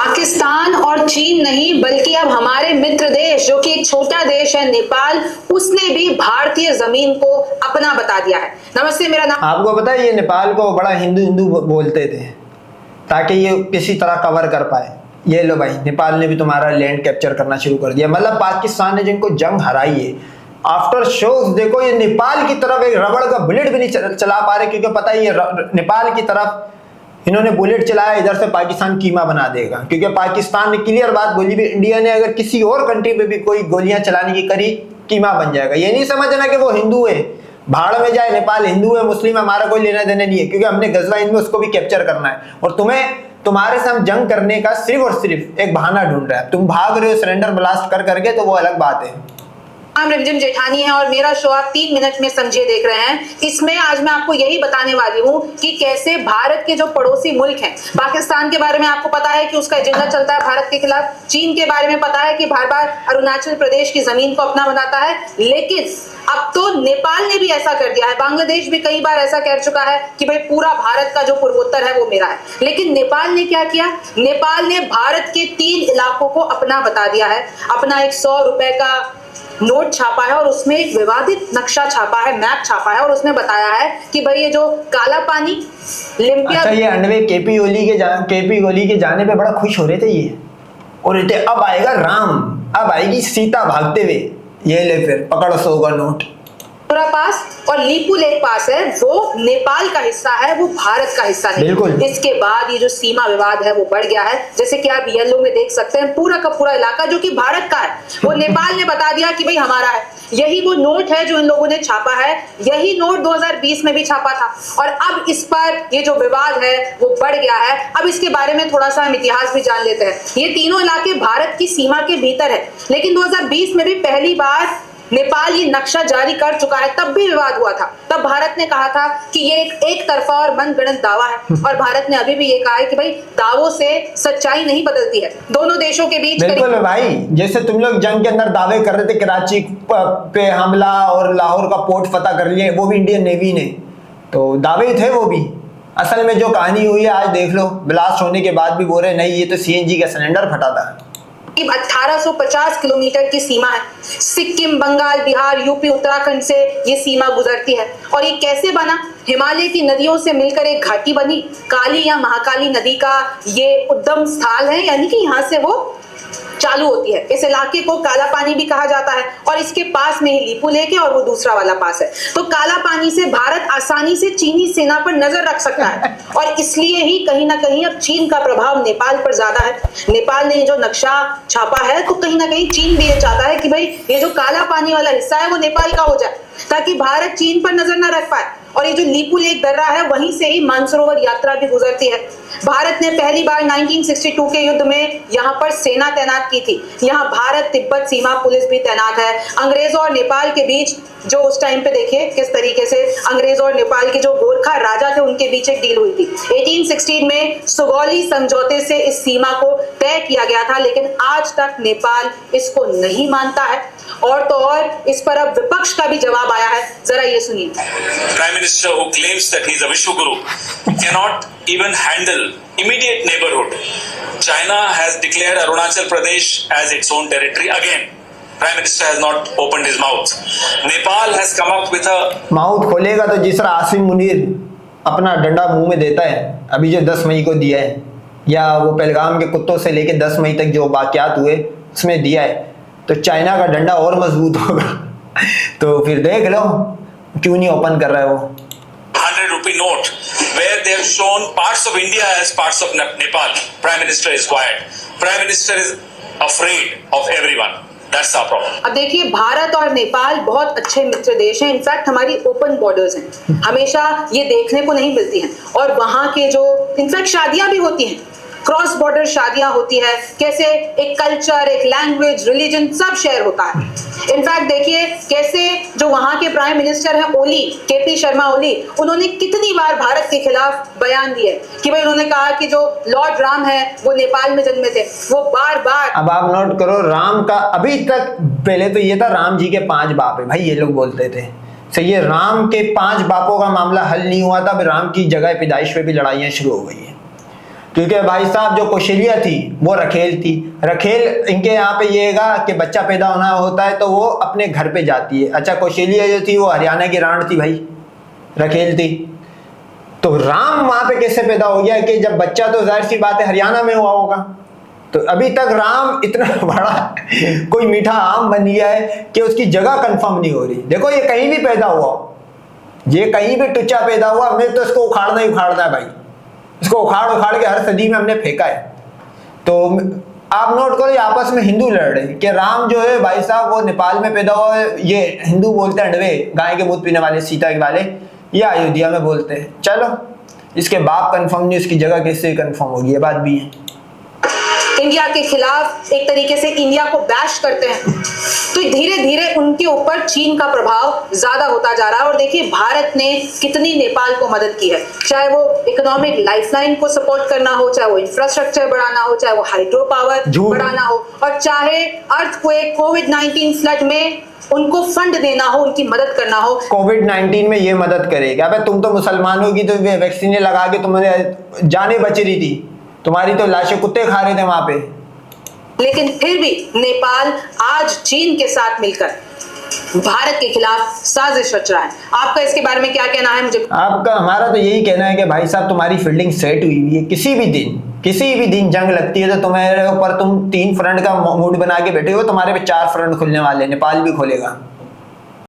पाकिस्तान और चीन नहीं बल्कि अब हमारे मित्र देश जो कि एक छोटा देश है नेपाल, उसने भी भारतीय जमीन को अपना बता दिया है। नमस्ते, मेरा नाम। आपको पता है ये नेपाल को बड़ा हिंदू हिंदू बोलते थे ताकि ये किसी तरह कवर कर पाए। ये लो भाई, नेपाल ने भी तुम्हारा लैंड कैप्चर करना शुरू कर दिया। मतलब पाकिस्तान ने जिनको जंग हराई है आफ्टर शोज, देखो ये नेपाल की तरफ एक रबड़ का बुलेट भी नहीं चला पा रहे, क्योंकि पता है ये नेपाल की तरफ इन्होंने बुलेट चलाया, इधर से पाकिस्तान कीमा बना देगा। क्योंकि पाकिस्तान ने क्लियर बात बोली भी, इंडिया ने अगर किसी और कंट्री पे भी कोई गोलियां चलाने की करी, कीमा बन जाएगा। ये नहीं समझना कि वो हिंदू है, भाड़ में जाए, नेपाल हिंदू है मुस्लिम है, हमारा कोई लेना देना नहीं है, क्योंकि हमने गजवाइन में उसको भी कैप्चर करना है। और तुम्हारे साथ जंग करने का सिर्फ और सिर्फ एक बहाना ढूंढ रहा है। तुम भाग रहे हो सरेंडर ब्लास्ट कर करके, तो वो अलग बात है। रिमझिम जेठानी है और मेरा शो आप 3 मिनट में समझे देख रहे हैं। इसमें आज मैं आपको यही बताने वाली हूँ कि कैसे भारत के जो पड़ोसी मुल्क हैं, पाकिस्तान के बारे में आपको पता है कि उसका एजेंडा चलता है भारत के खिलाफ, चीन के बारे में पता है कि बार बार अरुणाचल प्रदेश की जमीन को अपना बनाता है, लेकिन अब तो नेपाल ने भी ऐसा कर दिया है। बांग्लादेश भी कई बार ऐसा कह चुका है कि भाई पूरा भारत का जो पूर्वोत्तर है वो मेरा है। लेकिन नेपाल ने क्या किया? नेपाल ने भारत के 3 इलाकों को अपना बता दिया है। अपना एक 100 रुपए का नोट छापा है और उसमें एक विवादित नक्शा छापा है, मैप छापा है, और उसने बताया है कि भाई ये जो काला पानी लिम्पिया। अच्छा, ये अंडवे केपी ओली के जाने पे बड़ा खुश हो रहे थे ये, और रहते अब आएगा राम, अब आएगी सीता भागते हुए, ये ले फिर पकड़ 100 का नोट। पास और लीपू लेक पास है, वो नेपाल का हिस्सा है, वो भारत का हिस्सा नहीं। बिल्कुल। इसके बाद ये जो सीमा विवाद है वो बढ़ गया है। जैसे कि आप येलो में देख सकते हैं, पूरा का पूरा इलाका जो कि भारत का है वो नेपाल ने बता दिया कि भाई हमारा है। यही वो नोट है जो इन लोगों ने छापा है, यही नोट 2020 में भी छापा था, और अब इस पर ये जो विवाद है वो बढ़ गया है। अब इसके बारे में थोड़ा सा हम इतिहास भी जान लेते हैं। ये तीनों इलाके भारत की सीमा के भीतर है, लेकिन 2020 में भी पहली बार नेपाल ये नक्शा जारी कर चुका है, तब भी विवाद हुआ था। तब भारत ने कहा था कि ये एक तरफा और मनगढ़ंत दावा है, और भारत ने अभी भी ये कहा है कि भाई दावों से सच्चाई नहीं बदलती है। दोनों देशों के बीच बिल्कुल भाई, जैसे तुम लोग जंग के अंदर दावे कर रहे थे कराची पे हमला और लाहौर का पोर्ट फतह कर लिए, वो भी इंडियन नेवी ने, तो दावे थे वो भी। असल में जो कहानी हुई है आज देख लो, ब्लास्ट होने के बाद भी बोल रहे नहीं ये तो सीएनजी का सिलेंडर फटा था। 1850 किलोमीटर की सीमा है। सिक्किम, बंगाल, बिहार, यूपी, उत्तराखंड से ये सीमा गुजरती है। और ये कैसे बना? हिमालय की नदियों से मिलकर एक घाटी बनी। काली या महाकाली नदी का ये उद्गम स्थल है, यानी कि यहाँ से वो चालू होती है। इस इलाके को काला पानी भी कहा जाता है, और इसके पास में ही लीपू लेक है और वो दूसरा वाला पास है। तो काला पानी से भारत आसानी से चीनी सेना पर नजर रख सकता है, और इसलिए ही कहीं ना कहीं अब चीन का प्रभाव नेपाल पर ज्यादा है। नेपाल ने जो नक्शा छापा है, तो कहीं ना कहीं चीन भी ये चाहता है कि भाई ये जो काला पानी वाला हिस्सा है वो नेपाल का हो जाए, ताकि भारत चीन पर नजर न रख पाए। और ये जो लीपू लेक दर्रा है, वहीं से ही मानसरोवर यात्रा भी गुजरती है। भारत ने पहली बार 1962 के युद्ध में यहाँ पर सेना तैनात की थी। यहाँ भारत तिब्बत सीमा पुलिस भी तैनात है। अंग्रेजों और नेपाल के बीच जो उस टाइम पे देखिए किस तरीके से अंग्रेजों और नेपाल के जो गोरखा राजा थे उनके बीच एक डील हुई थी। 1816 में सुगौली समझौते से इस सीमा को तय किया गया था, लेकिन आज तक नेपाल इसको नहीं मानता है। और तो और इस पर अब विपक्ष का भी जवाब आया है, जरा ये सुनिए। Prime Minister who claims that he is a Vishwaguru cannot even handle immediate neighborhood. China has declared Arunachal Pradesh as its own territory again. Prime Minister has not opened his mouth. Nepal has come up with a mouth खोलेगा तो जिस तरह आसिम मुनीर अपना डंडा मुंह में देता है, अभी जो 10 मई को दिया है, या वो पहलगाम के कुत्तों से लेके 10 मई तक जो वाकयात हुए उसमें दिया है, तो चाइना का डंडा और मजबूत होगा। तो फिर देख लो क्यों नहीं ओपन कर रहा है वो। 100 rupee note where they have shown parts of India as parts of Nepal. Prime Minister is quiet. Prime Minister is afraid of everyone. That's our problem. अब देखिए, भारत और नेपाल बहुत अच्छे मित्र देश हैं। इनफैक्ट हमारी ओपन बॉर्डर्स हैं, हमेशा ये देखने को नहीं मिलती हैं। और वहाँ के जो इनफैक्ट शादियां भी होती हैं, क्रॉस बॉर्डर शादियां होती है, कैसे एक कल्चर, एक लैंग्वेज, रिलीजन सब शेयर होता है। इनफैक्ट देखिए कैसे जो वहां के प्राइम मिनिस्टर हैं ओली, केपी शर्मा ओली, उन्होंने कितनी बार भारत के खिलाफ बयान दिए कि भाई उन्होंने कहा कि जो लॉर्ड राम है वो नेपाल में जन्मे थे। वो बार बार, अब आप नोट करो, राम का अभी तक, पहले तो ये था राम जी के 5 बाप है भाई, ये लोग बोलते थे। तो ये राम के 5 बापों का मामला हल नहीं हुआ था, राम की जगह पैदाइश पे भी लड़ाइयां शुरू हो गई है। क्योंकि भाई साहब जो कौशल्या थी वो रखेल थी। रखेल इनके यहाँ पे ये है कि बच्चा पैदा होना होता है तो वो अपने घर पे जाती है। अच्छा, कौशल्या जो थी वो हरियाणा की राण थी भाई, रखेल थी। तो राम वहां पे कैसे पैदा हो गया कि जब बच्चा तो जाहिर सी बात है हरियाणा में हुआ होगा। तो अभी तक राम इतना बड़ा कोई मीठा आम बन गया है कि उसकी जगह कंफर्म नहीं हो रही। देखो ये कहीं भी पैदा हुआ, ये कहीं भी टुच्चा पैदा हुआ, हमने तो इसको उखाड़ना ही उखाड़ना है भाई। इसको उखाड़ के हर सदी में हमने फेंका है। तो आप नोट करो, ये आपस में हिंदू लड़ रहे हैं कि राम जो है भाई साहब वो नेपाल में पैदा हुआ है। ये हिंदू बोलते हैं अंडवे, गाय के दूध पीने वाले, सीता के वाले, ये अयोध्या में बोलते हैं। चलो, इसके बाप कंफर्म नहीं, उसकी जगह कैसे कंफर्म होगी, ये बात भी है। इंडिया के खिलाफ एक तरीके से इंडिया को बैश करते हैं, तो धीरे धीरे उनके ऊपर चीन का प्रभाव ज्यादा होता जा रहा है। और देखिए भारत ने कितनी नेपाल को मदद की है, चाहे वो इकोनॉमिक लाइफलाइन को सपोर्ट करना हो, चाहे वो इंफ्रास्ट्रक्चर बढ़ाना हो, चाहे वो हाइड्रो पावर बढ़ाना हो, और चाहे अर्थक्वेक, कोविड-19 फ्लड में उनको फंड देना हो, उनकी मदद करना हो। कोविड-19 में ये मदद करेगा। अबे तुम तो मुसलमानों की तो वैक्सीन लगा के तुम्हारे जाने बच रही थी, तुम्हारी तो लाशें कुत्ते खा रहे थे वहां पे। लेकिन फिर भी नेपाल आज चीन के साथ मिलकर भारत के खिलाफ साजिश रच रहा है। आपका इसके बारे में क्या कहना है? मुझे आपका हमारा तो यही कहना है कि भाई साहब तुम्हारी फील्डिंग सेट हुई हुई है। किसी भी दिन जंग लगती है तो तुम्हारे ऊपर तुम 3 फ्रंट का मूड बना के बैठे हो, तुम्हारे पे 4 फ्रंट खुलने वाले हैं, नेपाल भी खोलेगा।